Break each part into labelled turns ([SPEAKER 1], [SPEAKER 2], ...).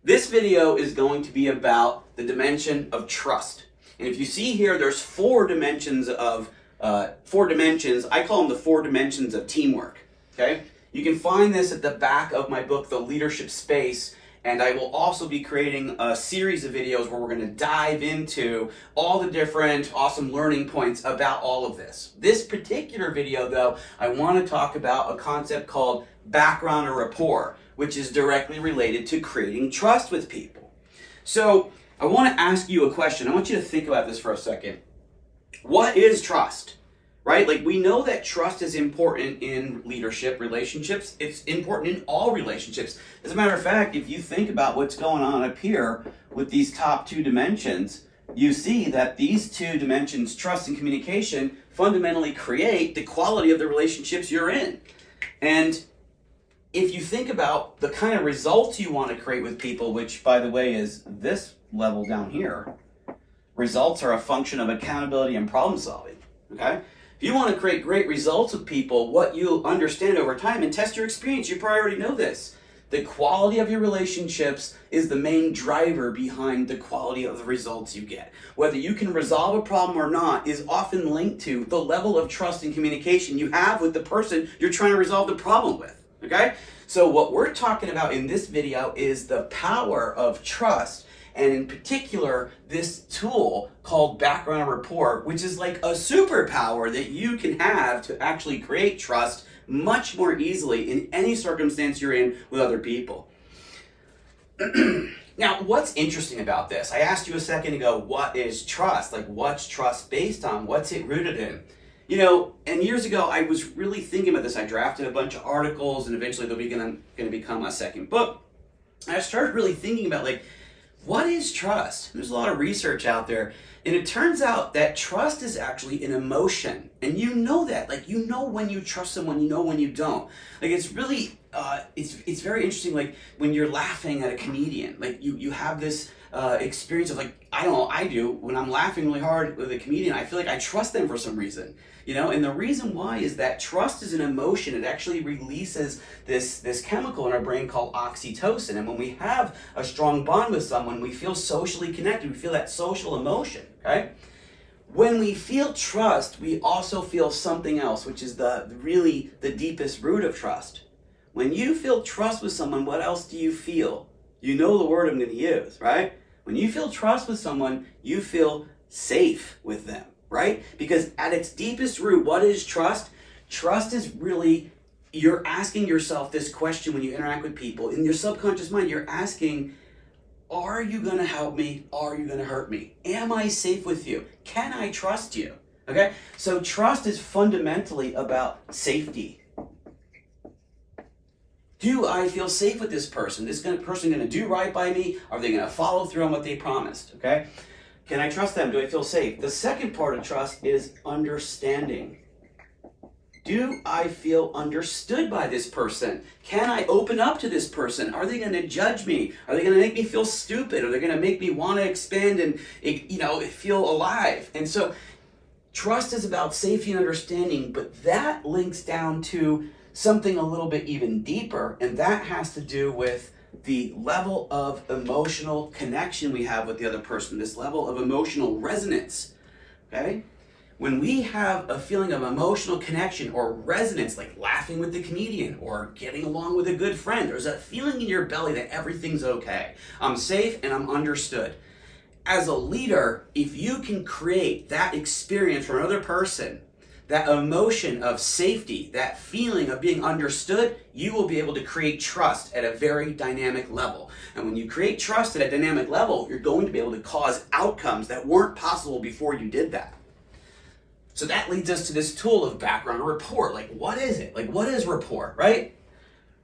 [SPEAKER 1] This video is going to be about the dimension of trust. And if you see here, there's four dimensions. I call them the 4 dimensions of teamwork. Okay? You can find this at the back of my book, The Leadership Space, and I will also be creating a series of videos where we're going to dive into all the different awesome learning points about all of this. This particular video, though, I want to talk about a concept called Background of Rapport, which is directly related to creating trust with people. So I want to ask you a question. I want you to think about this for a second. What is trust? Right? Like, we know that trust is important in leadership relationships. It's important in all relationships. As a matter of fact, if you think about what's going on up here with these top 2 dimensions, you see that these 2 dimensions, trust and communication, fundamentally create the quality of the relationships you're in. And if you think about the kind of results you want to create with people, which, by the way, is this level down here, results are a function of accountability and problem solving, okay? If you want to create great results with people, what you'll understand over time, and test your experience, you probably already know this, the quality of your relationships is the main driver behind the quality of the results you get. Whether you can resolve a problem or not is often linked to the level of trust and communication you have with the person you're trying to resolve the problem with. Okay? So what we're talking about in this video is the power of trust, and in particular, this tool called Background of Rapport, which is like a superpower that you can have to actually create trust much more easily in any circumstance you're in with other people. Now, what's interesting about this? I asked you a second ago, what is trust? Like, what's trust based on? What's it rooted in? You know, and years ago, I was really thinking about this. I drafted a bunch of articles, and eventually they'll be going to become a second book. And I started really thinking about, like, what is trust? There's a lot of research out there, and it turns out that trust is actually an emotion. And you know that. Like, you know when you trust someone, you know when you don't. Like, it's really, it's very interesting, like, when you're laughing at a comedian. Like, you have this experience of, like, I don't know, I do. When I'm laughing really hard with a comedian, I feel like I trust them for some reason. You know, and the reason why is that trust is an emotion. It actually releases this chemical in our brain called oxytocin. And when we have a strong bond with someone, we feel socially connected. We feel that social emotion, okay? When we feel trust, we also feel something else, which is really the deepest root of trust. When you feel trust with someone, what else do you feel? You know the word I'm going to use, right? When you feel trust with someone, you feel safe with them. Right? Because at its deepest root, what is trust? Trust is really, you're asking yourself this question when you interact with people. In your subconscious mind, you're asking, are you going to help me? Are you going to hurt me? Am I safe with you? Can I trust you? Okay? So trust is fundamentally about safety. Do I feel safe with this person? Is this person going to do right by me? Are they going to follow through on what they promised? Okay? Can I trust them? Do I feel safe? The second part of trust is understanding. Do I feel understood by this person? Can I open up to this person? Are they going to judge me? Are they going to make me feel stupid? Are they going to make me want to expand and, feel alive? And so trust is about safety and understanding, but that links down to something a little bit even deeper, and that has to do with the level of emotional connection we have with the other person, this level of emotional resonance, okay? When we have a feeling of emotional connection or resonance, like laughing with the comedian or getting along with a good friend, there's a feeling in your belly that everything's okay. I'm safe and I'm understood. As a leader, if you can create that experience for another person, that emotion of safety, that feeling of being understood, you will be able to create trust at a very dynamic level. And when you create trust at a dynamic level, you're going to be able to cause outcomes that weren't possible before you did that. So that leads us to this tool of Background of Rapport. Like, what is it? Like, what is rapport, right?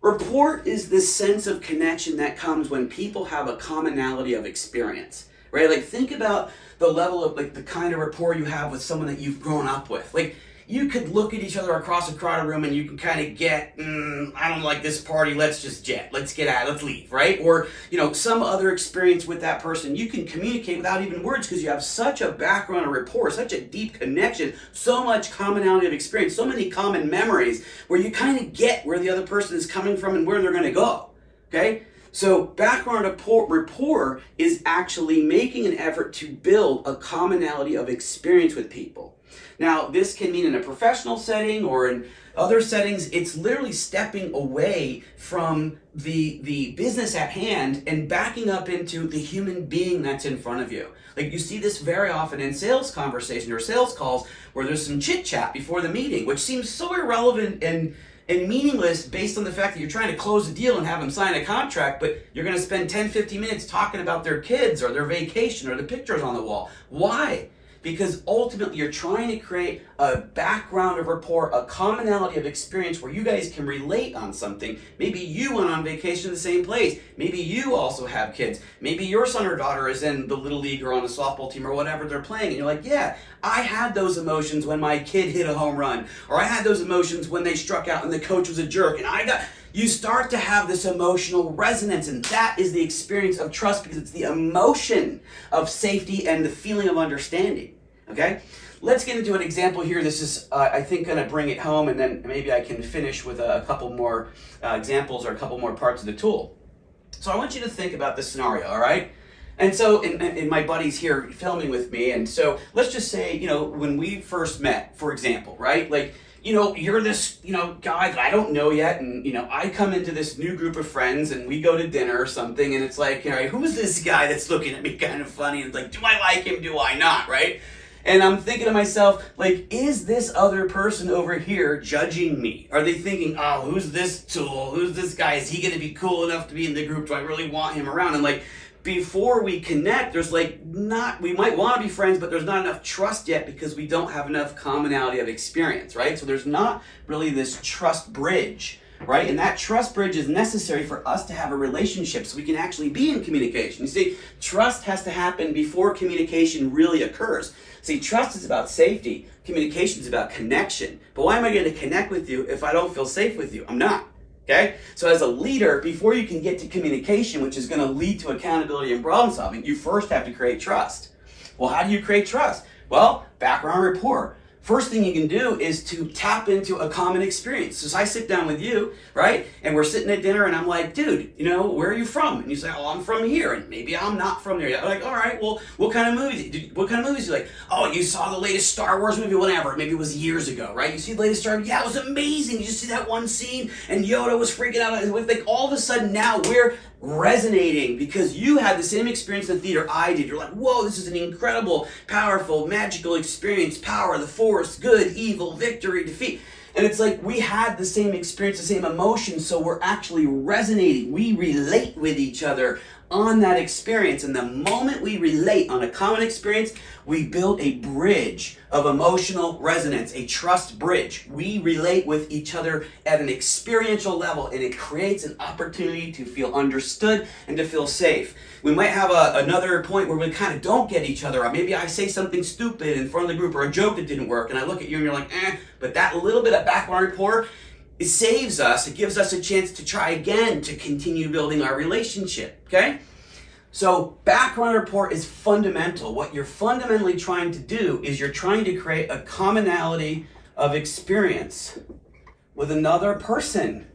[SPEAKER 1] Rapport is this sense of connection that comes when people have a commonality of experience, right? Like, think about the level of, like, the kind of rapport you have with someone that you've grown up with. Like, you could look at each other across a crowded room and you can kind of get, I don't like this party, let's just jet, let's get out, let's leave, right? Or, some other experience with that person. You can communicate without even words because you have such a background of rapport, such a deep connection, so much commonality of experience, so many common memories where you kind of get where the other person is coming from and where they're going to go, okay? So background rapport is actually making an effort to build a commonality of experience with people. Now, this can mean in a professional setting or in other settings. It's literally stepping away from the business at hand and backing up into the human being that's in front of you. Like, you see this very often in sales conversation or sales calls where there's some chit chat before the meeting, which seems so irrelevant and meaningless based on the fact that you're trying to close a deal and have them sign a contract, but you're going to spend 10-15 minutes talking about their kids or their vacation or the pictures on the wall. Why? Because ultimately you're trying to create a background of rapport, a commonality of experience where you guys can relate on something. Maybe you went on vacation to the same place. Maybe you also have kids. Maybe your son or daughter is in the little league or on a softball team or whatever they're playing. And you're like, yeah, I had those emotions when my kid hit a home run. Or I had those emotions when they struck out and the coach was a jerk. And you start to have this emotional resonance, and that is the experience of trust, because it's the emotion of safety and the feeling of understanding. Okay? Let's get into an example here. This is, I think, going to bring it home, and then maybe I can finish with a couple more examples or a couple more parts of the tool. So I want you to think about this scenario, all right? And so, and my buddy's here filming with me, and so let's just say, when we first met, for example, right? Like, you're this, guy that I don't know yet, and, I come into this new group of friends, and we go to dinner or something, and it's like, all right, who's this guy that's looking at me kind of funny? And it's like, do I like him? Do I not, right? And I'm thinking to myself, like, is this other person over here judging me? Are they thinking, oh, who's this tool? Who's this guy? Is he going to be cool enough to be in the group? Do I really want him around? And like, before we connect, there's we might want to be friends, but there's not enough trust yet because we don't have enough commonality of experience, right? So there's not really this trust bridge, right? And that trust bridge is necessary for us to have a relationship so we can actually be in communication. You see, trust has to happen before communication really occurs. See, trust is about safety. Communication is about connection. But why am I going to connect with you if I don't feel safe with you? I'm not. Okay? So as a leader, before you can get to communication, which is going to lead to accountability and problem solving, you first have to create trust. Well, how do you create trust? Well, background rapport. First thing you can do is to tap into a common experience. So I sit down with you, right? And we're sitting at dinner and I'm like, dude, where are you from? And you say, oh, I'm from here. And maybe I'm not from there yet. I'm like, all right, well, what kind of movies do you like? Oh, you saw the latest Star Wars movie, whatever. Maybe it was years ago, right? You see the latest Star Wars? Yeah, it was amazing. You just see that one scene and Yoda was freaking out. Like, all of a sudden now we're resonating because you had the same experience in the theater I did. You're like, whoa, this is an incredible, powerful, magical experience. Power, the force, good, evil, victory, defeat. And it's like we had the same experience, the same emotion, so we're actually resonating. We relate with each other on that experience. And the moment we relate on a common experience, we build a bridge of emotional resonance, a trust bridge. We relate with each other at an experiential level, and it creates an opportunity to feel understood and to feel safe. We might have another point where we kind of don't get each other, or maybe I say something stupid in front of the group or a joke that didn't work, and I look at you and you're like, but that little bit of background rapport, it saves us, it gives us a chance to try again to continue building our relationship, okay? So background rapport is fundamental. What you're fundamentally trying to do is you're trying to create a commonality of experience with another person.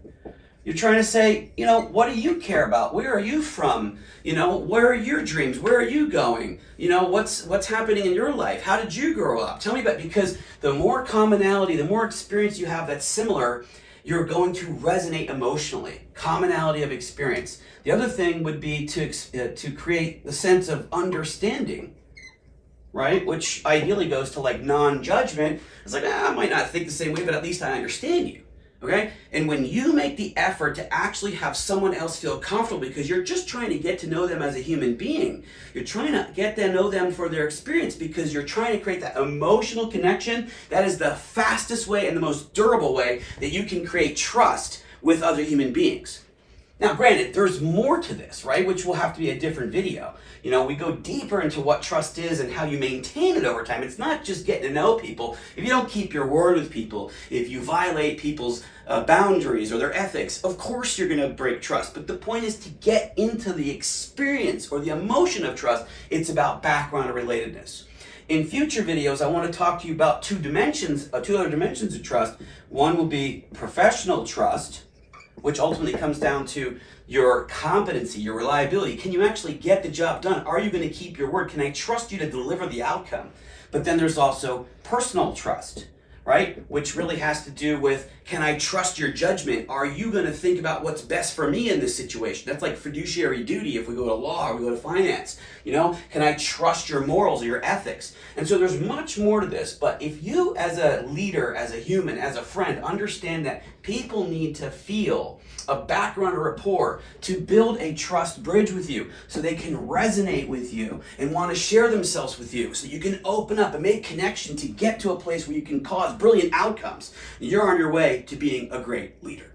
[SPEAKER 1] You're trying to say, what do you care about? Where are you from? Where are your dreams? Where are you going? What's happening in your life? How did you grow up? Tell me about it, because the more commonality, the more experience you have that's similar, you're going to resonate emotionally. Commonality of experience. The other thing would be to create the sense of understanding, right? Which ideally goes to non-judgment. It's like, I might not think the same way, but at least I understand you. Okay? And when you make the effort to actually have someone else feel comfortable, because you're just trying to get to know them as a human being, you're trying to get to know them for their experience because you're trying to create that emotional connection, that is the fastest way and the most durable way that you can create trust with other human beings. Now, granted, there's more to this, right? Which will have to be a different video. We go deeper into what trust is and how you maintain it over time. It's not just getting to know people. If you don't keep your word with people, if you violate people's boundaries or their ethics, of course you're going to break trust. But the point is to get into the experience or the emotion of trust. It's about background and relatedness. In future videos, I want to talk to you about two other dimensions of trust. One will be professional trust, which ultimately comes down to, your competency, your reliability. Can you actually get the job done? Are you going to keep your word? Can I trust you to deliver the outcome? But then there's also personal trust, right? Which really has to do with, can I trust your judgment? Are you going to think about what's best for me in this situation? That's like fiduciary duty if we go to law or we go to finance. Can I trust your morals or your ethics? And so there's much more to this, but if you as a leader, as a human, as a friend, understand that people need to feel a background of rapport to build a trust bridge with you so they can resonate with you and want to share themselves with you so you can open up and make connection to get to a place where you can cause brilliant outcomes. You're on your way to being a great leader.